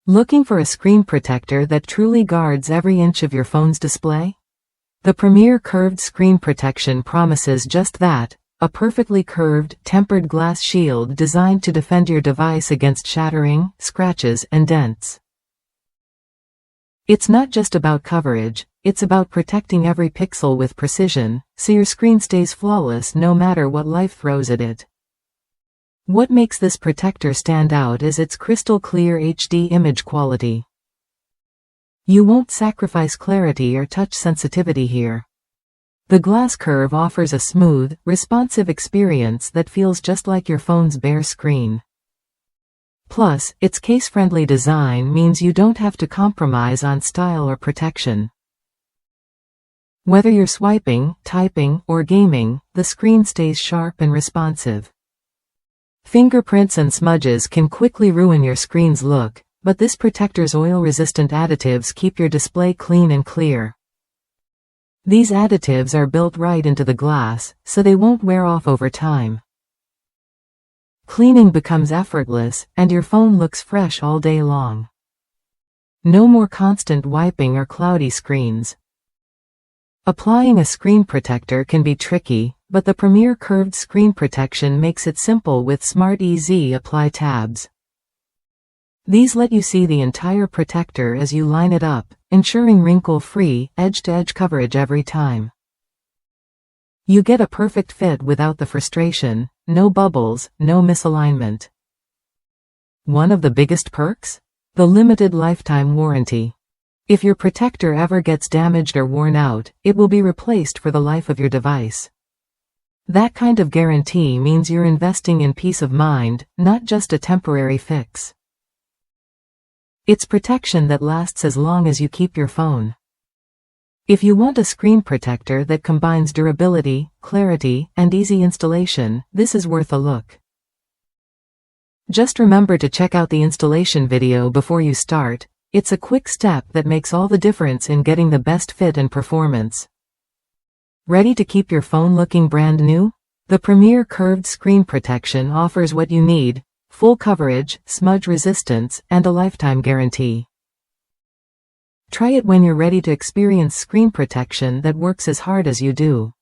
Looking for a screen protector that truly guards every inch of your phone's display? The Premier Curved Screen Protection promises just that, a perfectly curved, tempered glass shield designed to defend your device against shattering, scratches, and dents. It's not just about coverage, it's about protecting every pixel with precision, so your screen stays flawless no matter what life throws at it. What makes this protector stand out is its crystal clear HD image quality. You won't sacrifice clarity or touch sensitivity here. The glass curve offers a smooth, responsive experience that feels just like your phone's bare screen. Plus, its case-friendly design means you don't have to compromise on style or protection. Whether you're swiping, typing, or gaming, the screen stays sharp and responsive. Fingerprints and smudges can quickly ruin your screen's look, but this protector's oil-resistant additives keep your display clean and clear. These additives are built right into the glass, so they won't wear off over time. Cleaning becomes effortless, and your phone looks fresh all day long. No more constant wiping or cloudy screens. Applying a screen protector can be tricky, but the Premier Curved Screen Protection makes it simple with Smart Easy Apply tabs. These let you see the entire protector as you line it up, ensuring wrinkle-free, edge-to-edge coverage every time. You get a perfect fit without the frustration, no bubbles, no misalignment. One of the biggest perks? The limited lifetime warranty. If your protector ever gets damaged or worn out, it will be replaced for the life of your device. That kind of guarantee means you're investing in peace of mind, not just a temporary fix. It's protection that lasts as long as you keep your phone. If you want a screen protector that combines durability, clarity, and easy installation, this is worth a look. Just remember to check out the installation video before you start. It's a quick step that makes all the difference in getting the best fit and performance. Ready to keep your phone looking brand new? The Premier Curved Screen Protection offers what you need: full coverage, smudge resistance, and a lifetime guarantee. Try it when you're ready to experience screen protection that works as hard as you do.